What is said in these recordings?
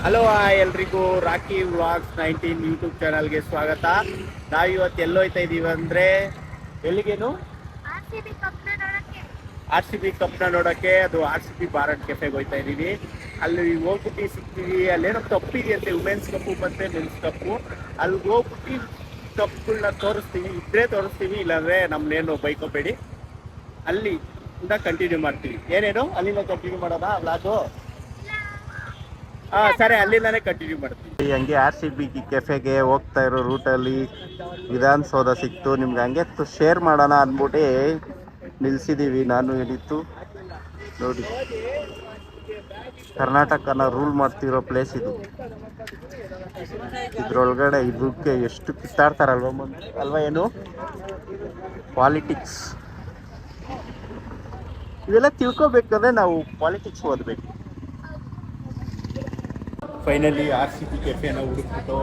Hello ಎಲ್ರಿಗೂ rakhi vlogs 19 YouTube ಚಾನಲ್ಗೆ ಸ್ವಾಗತ. ನಾವಿವತ್ತು ಎಲ್ಲೋಯ್ತಾ ಇದೀವಿ ಅಂದರೆ ಎಲ್ಲಿಗೇನು RCB ಕಪ್ನ ನೋಡೋಕ್ಕೆ. ಅದು RCB ಬಾರನ್ ಕೆಫೆಗೆ ಹೋಗ್ತಾ ಇದ್ದೀವಿ. ಅಲ್ಲಿ ಹೋಗ್ಬಿಟ್ಟು ಸಿಗ್ತೀವಿ. ಅಲ್ಲೇನೋ ಕಪ್ಪಿದೆಯಂತೆ, ವುಮೆನ್ಸ್ ಕಪ್ಪು ಮತ್ತು ಮೆನ್ಸ್ ಕಪ್ಪು. ಅಲ್ಲಿ ಹೋಗ್ಬಿಟ್ಟು ಕಪ್ಗಳನ್ನ ತೋರಿಸ್ತೀವಿ. ಇಬ್ಬರೇ ತೋರಿಸ್ತೀವಿ, ಇಲ್ಲಾಂದರೆ ನಮ್ಮನ್ನೇನು ಬೈಕೋಬೇಡಿ. ಅಲ್ಲಿಂದ ಕಂಟಿನ್ಯೂ ಮಾಡ್ತೀವಿ. ಏನೇನು ಅಲ್ಲಿಂದ ಕಂಟಿನ್ಯೂ ಮಾಡೋದಾ ವ್ಲಾಗು? ಸರಿ, ಅಲ್ಲಿಂದಾನೇ ಕಂಟಿನ್ಯೂ ಮಾಡ್ತೀವಿ. ಹಂಗೆ RCB ಕೆಫೆಗೆ ಹೋಗ್ತಾ ಇರೋ ರೂಟಲ್ಲಿ ವಿಧಾನಸೌಧ ಸಿಕ್ತು. ನಿಮ್ಗೆ ಹಂಗೆ ಶೇರ್ ಮಾಡೋಣ ಅಂದ್ಬಿಟ್ಟು ನಿಲ್ಸಿದ್ದೀವಿ. ನಾನು ಹೇಳಿತ್ತು ನೋಡಿ, ಕರ್ನಾಟಕನ ರೂಲ್ ಮಾಡ್ತಿರೋ ಪ್ಲೇಸ್ ಇದು. ಇದ್ರೊಳಗಡೆ ಇದಕ್ಕೆ ಎಷ್ಟು ಕಿತ್ತಾಡ್ತಾರಲ್ವ ಅಲ್ವಾ? ಏನು ಪಾಲಿಟಿಕ್ಸ್ ಇವೆಲ್ಲ ತಿಳ್ಕೊಬೇಕಂದ್ರೆ ನಾವು ಪಾಲಿಟಿಕ್ಸ್ ಓದಬೇಕು. ಫೈನಲಿ RCB ಕೆಫೆನ ಹುಡುಕ್ಬಿಟ್ಟು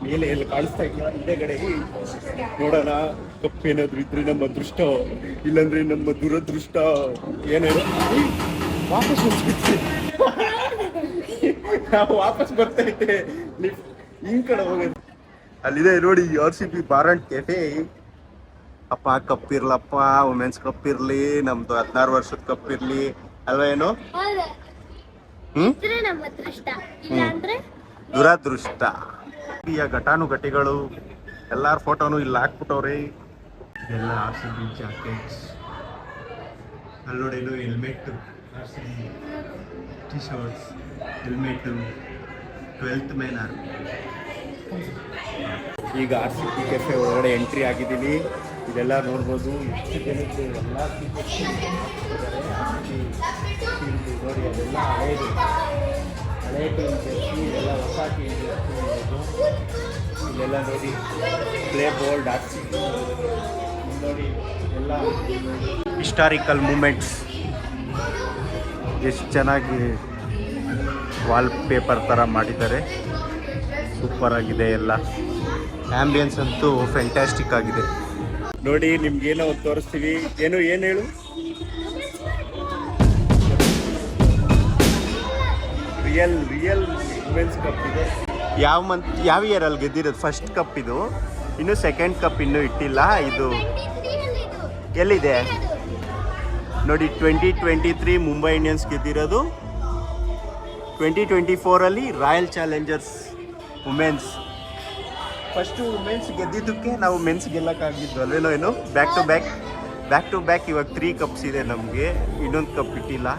ಮೇಲೆ ಎಲ್ಲಿ ಕಾಣಿಸ್ತಾ ಇದೆಯಾ ಹಿಂದೆಗಡೆ ನೋಡೋಣ. ಕಪ್ಪೇನಾದ್ರು ಇದ್ರೆ ನಮ್ಮ ಅದೃಷ್ಟ, ಇಲ್ಲಾಂದ್ರೆ ನಮ್ಮ ದುರದೃಷ್ಟ. ಏನೇನು ವಾಪಸ್ ನಾವು ವಾಪಸ್ ಬರ್ತಾ ಇದ್ದೆ, ಹಿಂಗ್ ಕಡೆ ಹೋಗೋದು. ಅಲ್ಲಿದೆ ನೋಡಿ RCB ಬಾರನ್ ಕೆಫೆ. ಅಪ್ಪ ಕಪ್ಪಿರ್ಲಪ್ಪ, ವುಮೆನ್ಸ್ ಕಪ್ಪಿರ್ಲಿ, ನಮ್ದು 16 ವರ್ಷದ ಕಪ್ಪಿರ್ಲಿ ಅಲ್ವಾ? ಏನು ದುರದೃಷ್ಟ. ಈ ಘಟಾನುಘಟಿಗಳು ಎಲ್ಲಾರ ಫೋಟೋನು ಇಲ್ಲಿ ಹಾಕ್ಬಿಟ್ಟವ್ರಿ. ಎಲ್ಲ RCB ಜಾಕೆಟ್ಸ್, ಅಲ್ಲಿ ನೋಡಿ helmet, RCB T shirts, helmet, 12th main army. ಈಗ RCB ಕೆಫೆ ಒಳಗಡೆ ಎಂಟ್ರಿ ಆಗಿದ್ದೀನಿ. ಇದೆಲ್ಲ ನೋಡ್ಬೋದು ಎಷ್ಟು ಜನಕ್ಕೆ ಎಲ್ಲ ನೋಡಿ. ಅದೆಲ್ಲ ಹಳೇದು, ಹಳೆ ಟೀಮ್ ಜರ್ಸಿ, ಇದೆಲ್ಲ ಹೊಸ ಟೀಮ್ ಜರ್ಸಿ ನೋಡೋದು. ಇಲ್ಲೆಲ್ಲ ನೋಡಿ ಪ್ಲೇ ಬೋರ್ಡ್ RCB ನೋಡಿ, ಎಲ್ಲ ಹಿಸ್ಟಾರಿಕಲ್ ಮೂಮೆಂಟ್ಸ್. ಎಷ್ಟು ಚೆನ್ನಾಗಿ ವಾಲ್ ಪೇಪರ್ ಥರ ಮಾಡಿದ್ದಾರೆ. ಸೂಪರ್ ಆಗಿದೆ ಎಲ್ಲ. ಆ್ಯಂಬಿಯನ್ಸ್ ಅಂತೂ ಫ್ಯಾಂಟಾಸ್ಟಿಕ್ ಆಗಿದೆ ನೋಡಿ. ನಿಮ್ಗೇನೋ ತೋರಿಸ್ತೀವಿ. ಏನು ಹೇಳು? ರಿಯಲ್ ವುಮೆನ್ಸ್ ಕಪ್ ಇದೆ. ಯಾವ ಇಯರಲ್ಲಿ ಗೆದ್ದಿರೋದು? ಫಸ್ಟ್ ಕಪ್ ಇದು. ಇನ್ನು ಸೆಕೆಂಡ್ ಕಪ್ ಇನ್ನೂ ಇಟ್ಟಿಲ್ಲ. ಇದು ಎಲ್ಲಿದೆ ನೋಡಿ. 2023 ಮುಂಬೈ ಇಂಡಿಯನ್ಸ್ ಗೆದ್ದಿರೋದು. 2024 Royal Challengers womens. First womens ಗೆದ್ದಿದ್ದಕ್ಕೆ ನಾವು ಮೆನ್ಸ್ ಗೆಲ್ಲಕ್ಕಾಗಿದ್ದು ಅಲ್ವೇನೋ. ಏನು ಬ್ಯಾಕ್ ಟು ಬ್ಯಾಕ್ ಇವಾಗ 3 ಕಪ್ಸ್ ಇದೆ ನಮಗೆ. ಇನ್ನೊಂದು ಕಪ್ ಇಟ್ಟಿಲ್ಲ.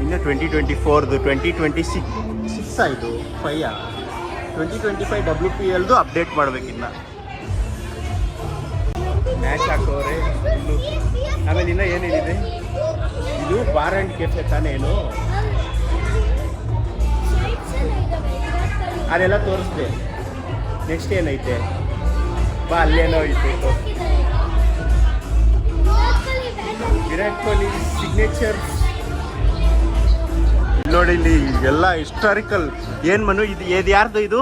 ಇನ್ನು 2024 2026 ಆಯಿತು. 2025 WPLದು ಅಪ್ಡೇಟ್ ಮಾಡಬೇಕಿನ್ನ. ಮ್ಯಾಚ್ ಹಾಕೋರೆ ಇನ್ನು. ಆಮೇಲೆ ಇನ್ನೂ ಏನೇನಿದೆ? ಇದು ಬಾರನ್ ಕೆಫೆ ತಾನೇನು? ಅದೆಲ್ಲ ತೋರಿಸ್ದೆ. ನೆಕ್ಸ್ಟ್ ಏನೈತೆ ಬಾ, ಅಲ್ಲೇನೋ ಐತೆ. ವಿರಾಟ್ ಕೊಹ್ಲಿ ಸಿಗ್ನೇಚರ್ ನೋಡಿ. ಇಲ್ಲಿ ಎಲ್ಲ ಹಿಸ್ಟಾರಿಕಲ್. ಏನು ಮನು ಇದು ಯಾರ್ದು? ಇದು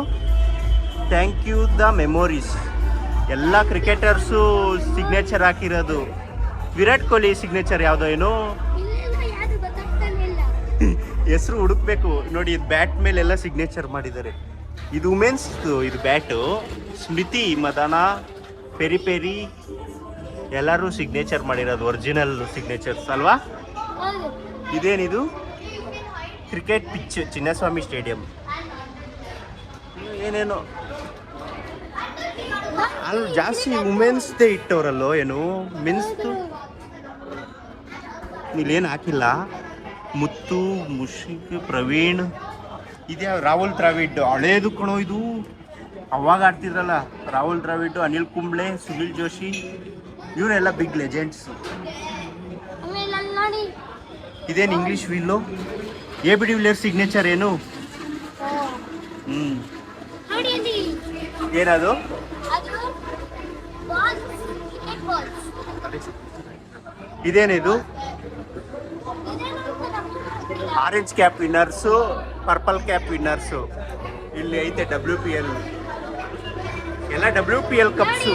ಥ್ಯಾಂಕ್ ಯು ದ ಮೆಮೊರೀಸ್. ಎಲ್ಲ ಕ್ರಿಕೆಟರ್ಸು ಸಿಗ್ನೇಚರ್ ಹಾಕಿರೋದು. ವಿರಾಟ್ ಕೊಹ್ಲಿ ಸಿಗ್ನೇಚರ್ ಯಾವುದೋ ಏನೋ ಹೆಸರು ಹುಡುಕ್ಬೇಕು ನೋಡಿ. ಇದು ಬ್ಯಾಟ್ ಮೇಲೆಲ್ಲ ಸಿಗ್ನೇಚರ್ ಮಾಡಿದ್ದಾರೆ. ಇದು ವುಮೆನ್ಸ್, ಇದು ಬ್ಯಾಟು. ಸ್ಮೃತಿ ಮದಾನ, ಪೆರಿ ಎಲ್ಲರೂ ಸಿಗ್ನೇಚರ್ ಮಾಡಿರೋದು. ಒರಿಜಿನಲ್ ಸಿಗ್ನೇಚರ್ಸ್ ಅಲ್ವಾ? ಇದೇನಿದು? Cricket pitch, Chinnaswamy stadium. ಏನೇನೋ ಅಲ್ಲಿ ಜಾಸ್ತಿ ವುಮೆನ್ಸ್ದೇ ಇಟ್ಟವರಲ್ಲೋ ಏನು. ಮೆನ್ಸ್ದು ಇಲ್ಲೇನು ಹಾಕಿಲ್ಲ. ಮುತ್ತು, ಮುಷಿಕ್, ಪ್ರವೀಣ್. ಇದ್ಯಾ ರಾಹುಲ್ ದ್ರಾವಿಡ್? ಹಳೇದು ಕಣೋ ಇದು. ಅವಾಗ ಆಡ್ತಿದ್ರಲ್ಲ ರಾಹುಲ್ ದ್ರಾವಿಡ್, ಅನಿಲ್ ಕುಂಬ್ಳೆ, ಸುನಿಲ್ ಜೋಶಿ, ಇವರೆಲ್ಲ ಬಿಗ್ ಲೆಜೆಂಡ್ಸ್. ಇದೇನು English will? AB de Villiers signature ಏನು? ಏನದು? ಇದೇನಿದು? Orange cap winners, purple cap winners. ಇಲ್ಲಿ ಐತೆ WPL. ಎಲ್ಲ WPL ಕಪ್ಸು.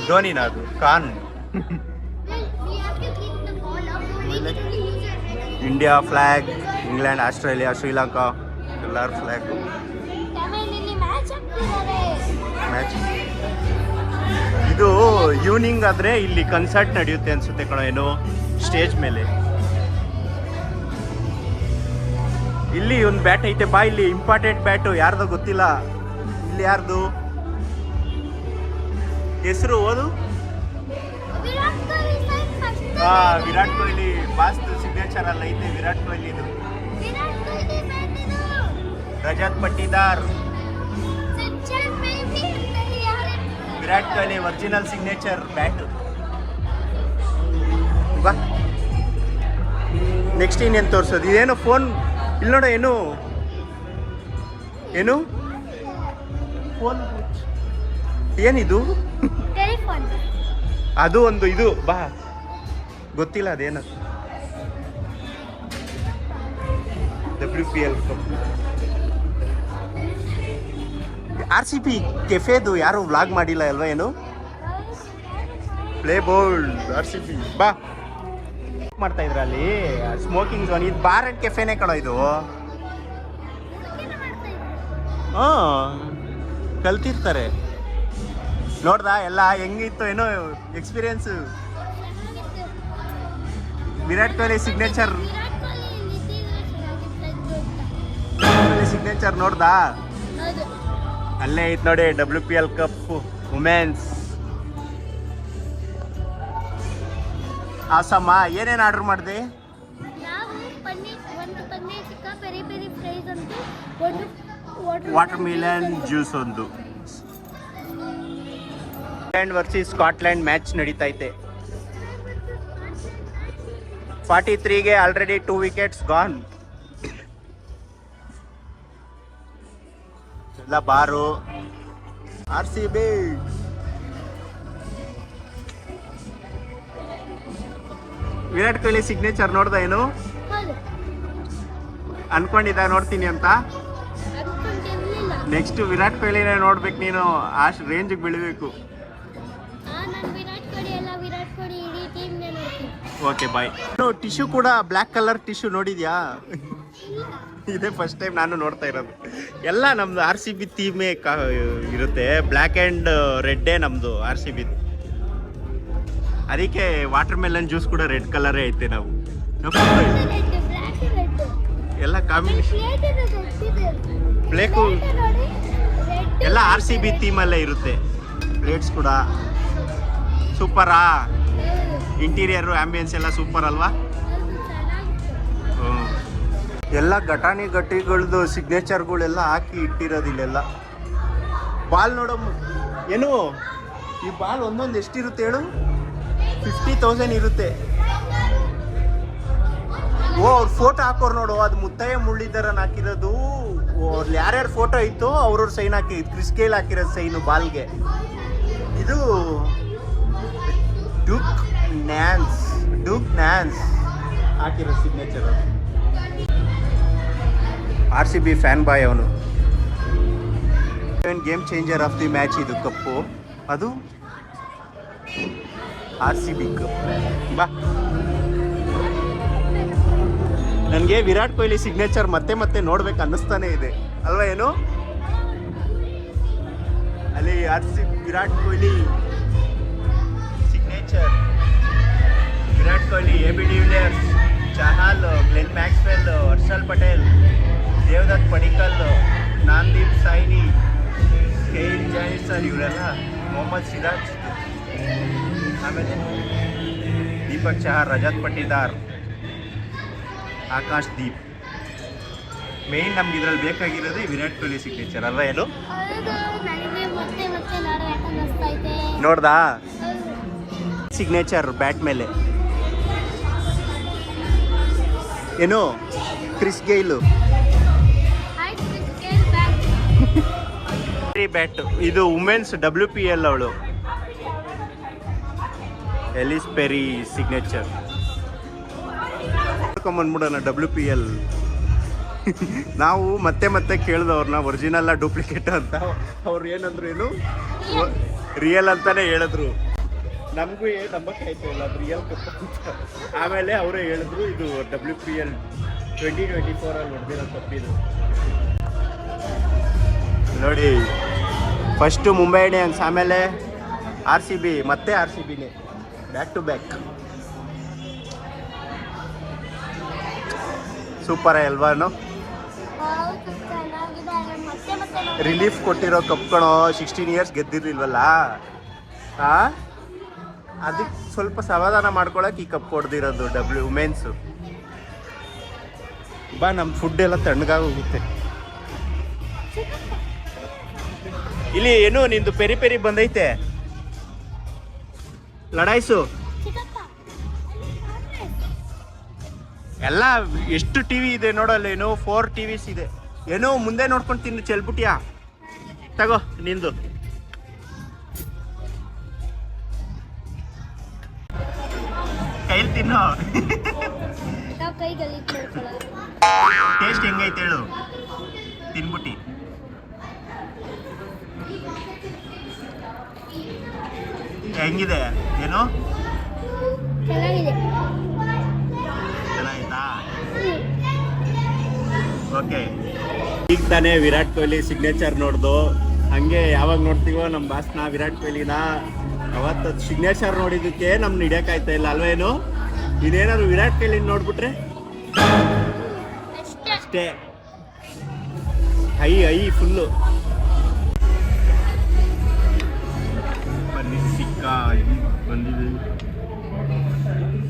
ಧೋನಿನ ಅದು Khan. India flag, England, Australia, Sri Lanka ಎಲ್ಲರ ಫ್ಲ್ಯಾಗು ಮ್ಯಾಚ್. ಇದು ಈವ್ನಿಂಗ್ ಆದರೆ ಇಲ್ಲಿ ಕನ್ಸರ್ಟ್ ನಡೆಯುತ್ತೆ ಅನ್ಸುತ್ತೆ ಕಣ, ಏನು ಸ್ಟೇಜ್ ಮೇಲೆ. ಇಲ್ಲಿ ಒಂದು ಬ್ಯಾಟ್ ಐತೆ ಬಾ, ಇಲ್ಲಿ ಇಂಪಾರ್ಟೆಂಟ್ ಬ್ಯಾಟು, ಯಾರ್ದು ಗೊತ್ತಿಲ್ಲ. ಇಲ್ಲಿ ಯಾರ್ದು ಹೆಸರು ಓದು? ವಿರಾಟ್ ಕೊಹ್ಲಿ ಬಾಸ್ದು ಸಿಗ್ನೇಚರ್ ಅಲ್ಲ ಐತೆ, ವಿರಾಟ್ ಕೊಹ್ಲಿದು. Rajat Patidar, Virat Kohli original signature bat. ಬಾ ನೆಕ್ಸ್ಟ್ ಇನ್ನೇನು ತೋರಿಸೋದು? ಇದೇನು ಫೋನ್ ಇಲ್ಲಿ ನೋಡ, ಏನು ಏನು ಫೋನ್ ಏನಿದು? ಅದು ಒಂದು ಇದು ಬಾ, ಗೊತ್ತಿಲ್ಲ ಅದೇನು. WPL RCB ಕೆಫೆದು ಯಾರು ವ್ಲಾಗ್ ಮಾಡಿಲ್ಲ ಅಲ್ವಾ? ಏನು ಪ್ಲೇ ಬೋಲ್ಡ್ RCB ಬಾ ಮಾಡ್ತಾ ಇದ್ರ ಅಲ್ಲಿ ಸ್ಮೋಕಿಂಗ್ ಝೋನ್. ಇದು ಬಾರ್ ಅಂಡ್ ಕೆಫೆನೇ ಕಣೋ ಇದು. ಕಲ್ತಿರ್ತಾರೆ ನೋಡ್ದಾ ಎಲ್ಲ ಹೆಂಗಿತ್ತು ಏನೋ ಎಕ್ಸ್ಪೀರಿಯನ್ಸ್. ವಿರಾಟ್ ಕೊಹ್ಲಿ ಸಿಗ್ನೇಚರ್ ನೋಡ್ದಾ? ಅಲ್ಲೇ ಐತ್ ನೋಡಿ WPL ಕಪ್ ವುಮೆನ್ಸ್. ಆಸಮ್ಮ, ಏನೇನು ಆರ್ಡರ್ ಮಾಡಿದೆ? ವಾಟರ್ ಮಿಲನ್ ಜ್ಯೂಸ್ ಒಂದು. ಇಂಗ್ಲೆಂಡ್ ವರ್ಸಸ್ ಸ್ಕಾಟ್ಲೆಂಡ್ ಮ್ಯಾಚ್ ನಡೀತೈತೆ. 43ಗೆ ಆಲ್ರೆಡಿ 2 ವಿಕೆಟ್ಸ್ ಗಾನ್. ಎಲ್ಲ ಬಾರು RCB. ವಿರಾಟ್ ಕೊಹ್ಲಿ ಸಿಗ್ನೇಚರ್ ನೋಡ್ದ ಏನು? ಅನ್ಕೊಂಡಿದ್ದ ನೋಡ್ತೀನಿ ಅಂತ. ನೆಕ್ಸ್ಟ್ ವಿರಾಟ್ ಕೊಹ್ಲಿನೇ ನೋಡ್ಬೇಕು ನೀನು, ಆ ರೇಂಜಿಗೆ ಬೆಳಿಬೇಕು. Okay bye. ಟಿಶ್ಯೂ ಕೂಡ ಬ್ಲ್ಯಾಕ್ ಕಲರ್ ಟಿಶ್ಯೂ ನೋಡಿದ್ಯಾ? ಇದೇ ಫಸ್ಟ್ ಟೈಮ್ ನಾನು ನೋಡ್ತಾ ಇರೋದು. ಎಲ್ಲ ನಮ್ದು RCB ಥೀಮೇ ಇರುತ್ತೆ, ಬ್ಲ್ಯಾಕ್ ಆ್ಯಂಡ್ ರೆಡ್ಡೇ ನಮ್ದು RCB. ಅದಕ್ಕೆ ವಾಟರ್ ಮೆಲನ್ ಜ್ಯೂಸ್ ಕೂಡ ರೆಡ್ ಕಲರೇ ಐತೆ. ನಾವು ಎಲ್ಲ ಕಾಂಬಿನೇಷನ್ ಪ್ಲೇಕು ಎಲ್ಲ RCB ಥೀಮಲ್ಲೇ ಇರುತ್ತೆ. ಪ್ಲೇಟ್ಸ್ ಕೂಡ ಸೂಪರಾ, ಇಂಟೀರಿಯರು ಆಂಬಿಯನ್ಸ್ ಎಲ್ಲ ಸೂಪರ್ ಅಲ್ವಾ? ಎಲ್ಲ ಗಟ್ಟಿಗಳದ್ದು ಸಿಗ್ನೇಚರ್ಗಳೆಲ್ಲ ಹಾಕಿ ಇಟ್ಟಿರೋದಿಲ್ಲೆಲ್ಲ. ಬಾಲ್ ನೋಡೋ ಏನು, ಈ ಬಾಲ್ ಒಂದೊಂದು ಎಷ್ಟಿರುತ್ತೆ ಹೇಳು? 50,000 ಇರುತ್ತೆ. ಓ ಅವ್ರ ಫೋಟೋ ಹಾಕೋರು ನೋಡು, ಅದು ಮುತ್ತಯ್ಯ ಮುರಳೀಧರನ್ ಹಾಕಿರೋದು. ಯಾರ್ಯಾರು ಫೋಟೋ ಇತ್ತು ಅವ್ರವ್ರ ಸೈನ್ ಹಾಕಿ, ಕ್ರಿಸ್ ಗೇಲ್ ಹಾಕಿರೋದು ಸೈನು ಬಾಲ್ಗೆ. ಇದು ಡ್ಯೂಕ್ ನ್ಯಾನ್ಸ್ ಹಾಕಿರೋ ಸಿಗ್ನೇಚರ್. RCB ಫ್ಯಾನ್ ಬಾಯ್ ಅವನು. Game changer of the match ಇದು ಕಪ್ಪು, ಅದು RCB ಕಪ್. ಬಾ, ನನಗೆ ವಿರಾಟ್ ಕೊಹ್ಲಿ ಸಿಗ್ನೇಚರ್ ಮತ್ತೆ ಮತ್ತೆ ನೋಡ್ಬೇಕು ಅನ್ನಿಸ್ತಾನೆ ಇದೆ ಅಲ್ವಾ? ಏನು ಅಲ್ಲಿ Virat Kohli signature. Virat Kohli, AB de Villiers, Chahal, Glenn Maxwell, Harshal Patel, Devdutt Padikkal, Navdeep Saini, KL ಜಾನಿಸರ್, ಇವರೆಲ್ಲ. ಮೊಹಮ್ಮದ್ ಸಿರಾಜ್, ಆಮೇಲೆ ದೀಪಕ್ ಚಹರ್, ರಜತ್ ಪಟ್ಟಿದಾರ್, ಆಕಾಶ್ ದೀಪ್. ಮೇಯ್ನ್ ನಮ್ಗೆ ಇದ್ರಲ್ಲಿ ಬೇಕಾಗಿರೋದೇ ವಿರಾಟ್ ಕೊಹ್ಲಿ ಸಿಗ್ನೇಚರ್ ಅಲ್ವಾ? ಏನು ನೋಡ್ದಾ ಸಿಗ್ನೇಚರ್ ಬ್ಯಾಟ್ ಮೇಲೆ? ಏನು ಕ್ರಿಸ್ ಗೇಲು ಬ್ಯಾಟ್. ಇದು ವುಮೆನ್ಸ್ WPL ಅವಳು ಎಲಿಸ್ ಪೆರಿ ಸಿಗ್ನೇಚರ್. ಬಂದ್ಬಿಡೋಣ WPL. ನಾವು ಮತ್ತೆ ಕೇಳಿದವ್ರನ್ನ ಒರಿಜಿನಲ್ ಡೂಪ್ಲಿಕೇಟ್ ಅಂತ. ಅವ್ರು ಏನಂದ್ರು, ಏನು ರಿಯಲ್ ಅಂತಾನೆ ಹೇಳಿದ್ರು. ನಮಗೂ ನಂಬಕ್ಕೆ ಆಯ್ತು ಇಲ್ಲ ಅದು ರಿಯಲ್ ಕಪ್ ಅಂತ. ಆಮೇಲೆ ಅವರೇ ಹೇಳಿದ್ರು ಇದು WPL 2024 ಅಲ್ಲಿ ಹೊಡೆದಿರೋ ಕಪ್ಪಿದು. ನೋಡಿ ಫಸ್ಟು ಮುಂಬೈ ಇಂಡಿಯನ್ಸ್, ಆಮೇಲೆ RCB, ಮತ್ತೆ RCBನೇ ಬ್ಯಾಕ್ ಟು ಬ್ಯಾಕ್. ಸೂಪರ್ ಅಲ್ವಾನು? ರಿಲೀಫ್ ಕೊಟ್ಟಿರೋ ಕಪ್ಗಳು 16 ಇಯರ್ಸ್ ಗೆದ್ದಿರ್ಲಿಲ್ವಲ್ಲ, ಅದಕ್ಕೆ ಸ್ವಲ್ಪ ಸಮಾಧಾನ ಮಾಡ್ಕೊಳಕ್ಕೆ ಈ ಕಪ್ ಹೊಡೆದಿರೋದು ವುಮೆನ್ಸು. ಬಾ, ನಮ್ಮ ಫುಡ್ ಎಲ್ಲ ತಣ್ಣಗಾಗೋಗುತ್ತೆ. ಇಲ್ಲಿ ಏನು ನಿಂದು ಪೆರಿ ಪೆರಿ ಬಂದೈತೆ, ಲಡಾಯಿಸು ಎಲ್ಲ. ಎಷ್ಟು ಟಿವಿ ಇದೆ ನೋಡಲ್ಲ, ಏನು 4 TVs ಇದೆ. ಏನೋ ಮುಂದೆ ನೋಡ್ಕೊಂಡು ತಿನ್ನು ಚೆಲ್ಬಿಟ್ಟಿಯಾ, ತಗೋ ನಿಂದು. ಕೈಲಿ ತಿನ್ನು. ಟೇಸ್ಟ್ ಹೆಂಗೈತೆ ಹೇಳು, ತಿನ್ಬಿಟ್ಟಿ. ಹೆಂಗಿದೆ ಏನು? ಚೆನ್ನಾಗಿತ್ತಾ? ಓಕೆ. ಈಗ ತಾನೇ ವಿರಾಟ್ ಕೊಹ್ಲಿ ಸಿಗ್ನೇಚರ್ ನೋಡ್ದು, ಹಂಗೆ ಯಾವಾಗ ನೋಡ್ತೀವೋ ನಮ್ಮ ಬಾಸ್ನ ವಿರಾಟ್ ಕೊಹ್ಲಿನ, ಅವತ್ತು ಸಿಗ್ನೇಚರ್ ನೋಡಿದ್ದಕ್ಕೆ ನಮ್ನ ಹಿಡಿಯೋಕ್ಕಾಯ್ತಾ ಇಲ್ಲ ಅಲ್ವೇನು? ಇನ್ನೇನಾದ್ರು ವಿರಾಟ್ ಕೊಹ್ಲಿ ನೋಡ್ಬಿಟ್ರೆ ಅಷ್ಟೇ ಐ ಫುಲ್ಲು. ಪನ್ನೀರ್ ಟಿಕ್ಕಾ ಬಂದಿದೆ,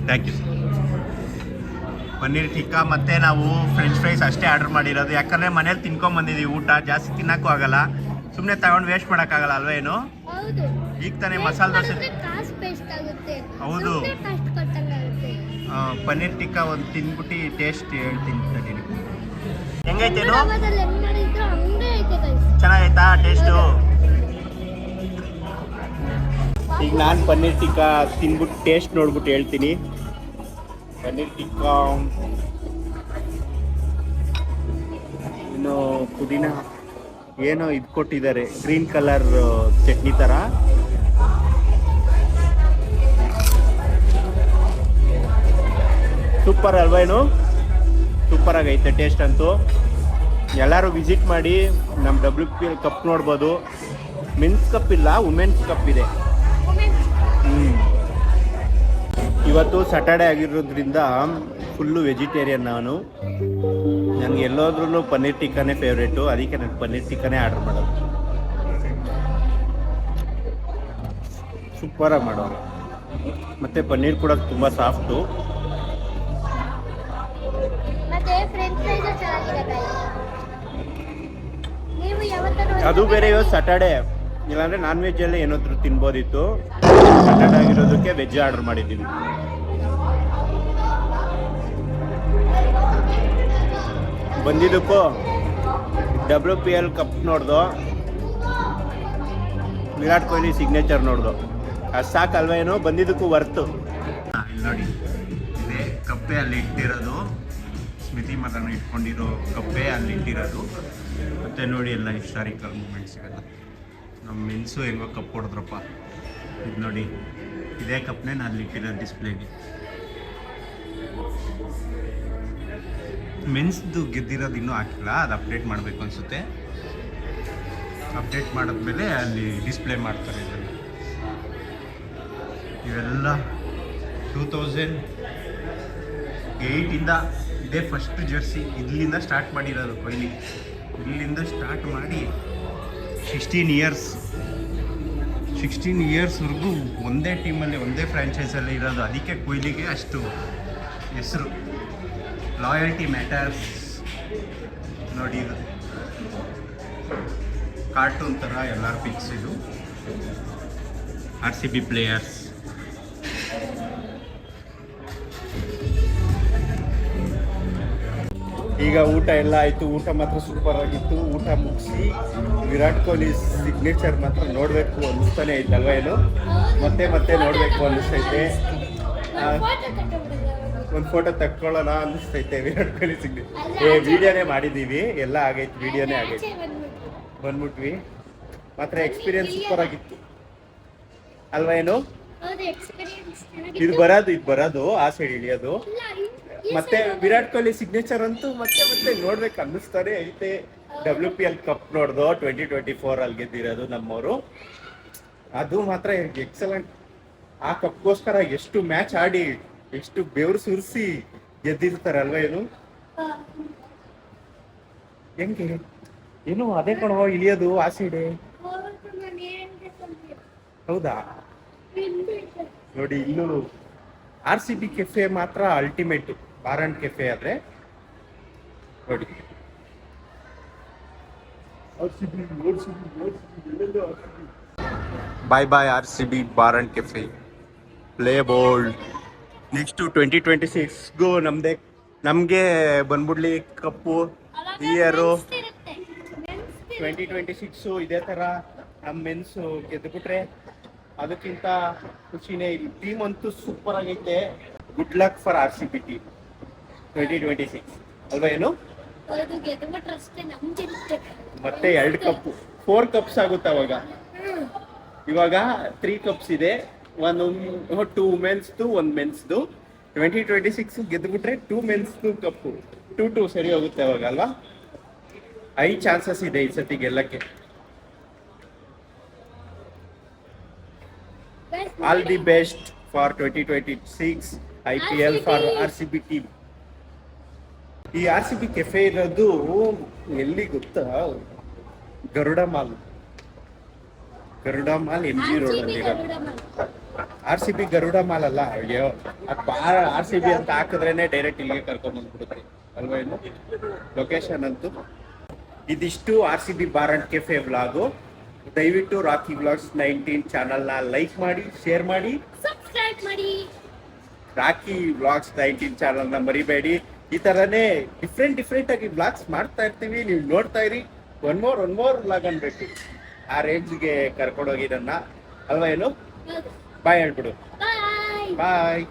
ಥ್ಯಾಂಕ್ ಯು. ಪನ್ನೀರ್ ಟಿಕ್ಕಾ ಮತ್ತು ನಾವು ಫ್ರೆಂಚ್ ಫ್ರೈಸ್ ಅಷ್ಟೇ ಆರ್ಡರ್ ಮಾಡಿರೋದು, ಯಾಕಂದರೆ ಮನೇಲಿ ತಿನ್ಕೊಂಬಂದಿದ್ದೀವಿ. ಊಟ ಜಾಸ್ತಿ ತಿನ್ನೋಕ್ಕೂ ಆಗಲ್ಲ, ಸುಮ್ಮನೆ ತಗೊಂಡು ವೇಸ್ಟ್ ಮಾಡೋಕ್ಕಾಗಲ್ಲ ಅಲ್ವೇನು? ಈಗ ತಾನೇ ಮಸಾಲೆ ದೋಸೆ. ಹೌದು, ಪನ್ನೀರ್ ಟಿಕ್ಕಾ ಒಂದು ತಿನ್ಬಿಟ್ಟು ಟೇಸ್ಟ್ ಹೇಳ್ತೀನಿ ತಡೀರಿ. ಹೆಂಗೈತೇನು? ಚೆನ್ನಾಗೈತಾ ಟೇಸ್ಟು? ಈಗ ನಾನು ಪನ್ನೀರ್ ಟಿಕ್ಕಾ ತಿನ್ಬಿಟ್ಟು ಟೇಸ್ಟ್ ನೋಡ್ಬಿಟ್ಟು ಹೇಳ್ತೀನಿ. ಪನ್ನೀರ್ ಟಿಕ್ಕಾ ಇನ್ನು ಪುದೀನ ಏನೋ ಇದು ಕೊಟ್ಟಿದ್ದಾರೆ, ಗ್ರೀನ್ ಕಲರ್ ಚಟ್ನಿ ಥರ. ಸೂಪರ್ ಅಲ್ವೇನು? ಸೂಪರ್ ಆಗೈತೆ ಟೇಸ್ಟ್ ಅಂತೂ. ಎಲ್ಲರೂ ವಿಸಿಟ್ ಮಾಡಿ. ನಮ್ಮ WPL ಕಪ್ ನೋಡ್ಬೋದು. ಮೆನ್ಸ್ ಕಪ್ ಇಲ್ಲ, ವುಮೆನ್ಸ್ ಕಪ್ ಇದೆ. ಇವತ್ತು ಸ್ಯಾಟರ್ಡೆ ಆಗಿರೋದ್ರಿಂದ ಫುಲ್ಲು ವೆಜಿಟೇರಿಯನ್ ನಾನು. ನನಗೆ ಎಲ್ಲೋದ್ರೂ ಪನ್ನೀರ್ ಟಿಕ್ಕಾನೇ ಫೇವ್ರೇಟು, ಅದಕ್ಕೆ ನನಗೆ ಪನ್ನೀರ್ ಟಿಕ್ಕಾನೇ ಆರ್ಡ್ರ್ ಮಾಡೋದು. ಸೂಪರಾಗಿ ಮಾಡೋರು, ಮತ್ತು ಪನ್ನೀರ್ ಕೂಡ ತುಂಬ ಸಾಫ್ಟು. ಅದು ಬೇರೆ ಇವತ್ತು ಸ್ಯಾಟರ್ಡೆ, ಇಲ್ಲಾಂದರೆ ನಾನ್ ವೆಜ್ಜಲ್ಲೇ ಏನಾದರೂ ತಿನ್ಬೋದಿತ್ತು. ಸ್ಯಾಟರ್ಡೆ ಆಗಿರೋದಕ್ಕೆ ವೆಜ್ ಆರ್ಡರ್ ಮಾಡಿದ್ದೀವಿ. ಬಂದಿದ್ದಕ್ಕೂ WPL ಕಪ್ ನೋಡ್ದು, ವಿರಾಟ್ ಕೊಹ್ಲಿ ಸಿಗ್ನೇಚರ್ ನೋಡ್ದು, ಅದು ಸಾಕಲ್ವ ಏನು? ಬಂದಿದ್ದಕ್ಕೂ ವರ್ತು. ಇಲ್ಲಿ ನೋಡಿ, ಇದೇ ಕಪ್ಪೆ ಅಲ್ಲಿ ಇಟ್ಟಿರೋದು, ಸ್ಮೃತಿ ಮತನ ಇಟ್ಕೊಂಡಿರೋ ಕಪ್ಪೆ ಅಲ್ಲಿ ಇಟ್ಟಿರೋದು. ಮತ್ತು ನೋಡಿ ಎಲ್ಲ ಹಿಸ್ಟಾರಿಕಲ್ ಮೂಮೆಂಟ್ಸ್ ಸಿಗಲ್ಲ. ನಮ್ಮ ಮೆನ್ಸು ಹೆಂಗೋ ಕಪ್ ಹೊಡೆದ್ರಪ್ಪ. ಇದು ನೋಡಿ, ಇದೇ ಕಪ್ನೇ ನಾನು ಅಲ್ಲಿ ಇಟ್ಟಿರೋದು ಡಿಸ್ಪ್ಲೇಗೆ. ಮೆನ್ಸ್ದು ಗೆದ್ದಿರೋದು ಇನ್ನೂ ಹಾಕಿಲ್ಲ, ಅದು ಅಪ್ಡೇಟ್ ಮಾಡಬೇಕು ಅನಿಸುತ್ತೆ. ಅಪ್ಡೇಟ್ ಮಾಡಿದ್ಮೇಲೆ ಅಲ್ಲಿ ಡಿಸ್ಪ್ಲೇ ಮಾಡ್ತಾರೆ ಇದನ್ನು. ಇವೆಲ್ಲ 2008ಇಂದ ಇದೇ ಫಸ್ಟ್ ಜರ್ಸಿ. ಇಲ್ಲಿಂದ ಸ್ಟಾರ್ಟ್ ಮಾಡಿರೋದು ಕೊಹ್ಲಿ. ಇಲ್ಲಿಂದ ಸ್ಟಾರ್ಟ್ ಮಾಡಿ 16 ಇಯರ್ಸ್ವರೆಗೂ ಒಂದೇ ಟೀಮಲ್ಲಿ, ಒಂದೇ ಫ್ರ್ಯಾಂಚೈಸಲ್ಲಿ ಇರೋದು. ಅದಕ್ಕೆ ಕೊಹ್ಲಿಗೆ ಅಷ್ಟು ಹೆಸರು. Loyalty matters. ನೋಡಿ, ಇದು ಕಾರ್ಟೂನ್ ಥರ ಎಲ್ಲರ ಪಿಕ್ಸ್. ಇದು RCB ಪ್ಲೇಯರ್ಸ್. ಈಗ ಊಟ ಎಲ್ಲ ಆಯಿತು. ಊಟ ಮಾತ್ರ ಸೂಪರ್ ಆಗಿತ್ತು. ಊಟ ಮುಗಿಸಿ ವಿರಾಟ್ ಕೊಹ್ಲಿ ಸಿಗ್ನೇಚರ್ ಮಾತ್ರ ನೋಡಬೇಕು ಅನ್ನಿಸ್ತಾನೆ ಐತಲ್ವ ಏನು? ಮತ್ತೆ ನೋಡಬೇಕು ಅನ್ನಿಸ್ತೈತೆ. ಒಂದು ಫೋಟೋ ತಕ್ಕೊಳ್ಳೋಣ ಅನ್ನಿಸ್ತೈತೆ. ವಿರಾಟ್ ಕೊಹ್ಲಿ ಸಿಗ್ನೇಚರ್ ವಿಡಿಯೋನೇ ಮಾಡಿದ್ದೀವಿ, ಎಲ್ಲ ಆಗೈತೆ, ವಿಡಿಯೋನೇ ಆಗೈತೆ. ಬಂದ್ಬಿಟ್ವಿ. ಮಾತ್ರ ಎಕ್ಸ್ಪೀರಿಯನ್ಸ್ ಸೂಪರ್ ಆಗಿತ್ತು ಅಲ್ವ ಏನು? ಹೌದು ಎಕ್ಸ್ಪೀರಿಯನ್ಸ್ ಇದು ಬರೋದು ಆ ಸೈಡ್ ಇಳಿಯೋದು. ಮತ್ತೆ ವಿರಾಟ್ ಕೊಹ್ಲಿ ಸಿಗ್ನೇಚರ್ ಅಂತೂ ಮತ್ತೆ ಮತ್ತೆ ನೋಡ್ಬೇಕು ಅನ್ನಿಸ್ತಾನೆ ಐತೆ. WPL ಕಪ್ ನೋಡ್ದು 2024 ಅಲ್ಲಿ ಗೆದ್ದಿರೋದು ನಮ್ಮವರು. ಅದು ಮಾತ್ರ ಎಕ್ಸಲೆಂಟ್. ಆ ಕಪ್ಗೋಸ್ಕರ ಎಷ್ಟು ಮ್ಯಾಚ್ ಆಡಿ ಎಷ್ಟು ಬೆವರು ಸುರಿಸಿ ಗೆದ್ದಿರ್ತಾರಲ್ವ ಏನು. ಹೆಂಗೆ ಏನು ಅದೇ ಕಣೋ ಇಳಿಯೋದು ಆ ಸೈಡೆ. ಹೌದಾ ನೋಡಿ, ಇನ್ನು RCB ಕೆಫೆ ಮಾತ್ರ ಅಲ್ಟಿಮೇಟ್. ಬಾರನ್ ಕೆಫೆ ಆದ್ರೆ ನೋಡಿ. ಬಾಯ್ ಬಾಯ್ RCB ಬಾರನ್ cafe. Play bold. Next 2026 ನಮ್ಗೆ ಬಂದ್ಬಿಡ್ಲಿ ಕಪ್ಪು. ಇಯರು 2026 ಇದೇ ತರ ನಮ್ಮ ಮೆನ್ಸ್ ಗೆದ್ದುಬಿಟ್ರೆ ಅದಕ್ಕಿಂತ ಖುಷಿನೇ. ಈ ಟೀಮ್ ಅಂತೂ ಸೂಪರ್ ಆಗೈತೆ. Good luck for RCB team 2026 ಅಲ್ವಾ ಏನು. ಮತ್ತೆ 2 ಕಪ್ 4 ಕಪ್ಸ್ ಆಗುತ್ತೆ ಅವಾಗ. ಇವಾಗ 3 ಕಪ್ಸ್ ಇದೆ. 2 ವುಮೆನ್ಸ್ದು 1 ಮೆನ್ಸ್ದು. 2026 ಗೆದ್ದುಬಿಟ್ರೆ 2 ಮೆನ್ಸ್ದು ಕಪ್ಪು 2 ಸರಿ ಹೋಗುತ್ತೆ ಅವಾಗ ಅಲ್ವಾ. ಹೈ ಚಾನ್ಸಸ್ ಇದೆ ಈ ಸತಿ ಗೆಲ್ಲಕ್ಕೆ. All the best for 2026 IPL for RCB team. ಈ RCB ಕೆಫೆ ಇರೋದು ಎಲ್ಲಿ ಗೊತ್ತಾ? ಗರುಡ ಮಾಲ್ MG ರೋಡ್ ಅಲ್ಲಿ ಇರೋದು. RCB ಗರುಡ ಮಾಲ್ ಅಲ್ಲ. ಅಯ್ಯೋ RCB ಅಂತ ಹಾಕಿದ್ರೇನೆ ಡೈರೆಕ್ಟ್ ಇಲ್ಲಿಗೆ ಕರ್ಕೊಂಡ್ ಬಂದ್ಬಿಡುತ್ತೆ ಅಲ್ವಾ ಏನು. ಲೊಕೇಶನ್ ಅಂತೂ ಇದಿಷ್ಟು RCB bar and cafe vlog. ದಯವಿಟ್ಟು ರಾಕಿ ವ್ಲಾಗ್ಸ್ 19 ಚಾನಲ್ನ ಲೈಕ್ ಮಾಡಿ, ಶೇರ್ ಮಾಡಿ, ಸಬ್ಸ್ಕ್ರೈಬ್ ಮಾಡಿ. ರಾಕಿ ವ್ಲಾಗ್ಸ್ 19 ಚಾನಲ್ನ ಮರಿಬೇಡಿ. ಈ ತರನೇ ಡಿಫ್ರೆಂಟ್ ಆಗಿ ವ್ಲಾಗ್ಸ್ ಮಾಡ್ತಾ ಇರ್ತೀವಿ. ನೀವು ನೋಡ್ತಾ ಇರಿ. ಒನ್ ಮೋರ್ ವ್ಲಾಗ್ ಅನ್ಬೇಕು. ಆ ರೇಂಜ್ಗೆ ಕರ್ಕೊಂಡೋಗಿ ನನ್ನ ಅಲ್ವಾ ಏನು. ಬಾಯ್ ಹೇಳ್ಬಿಡು. ಬಾಯ್. ಬಾಯ್.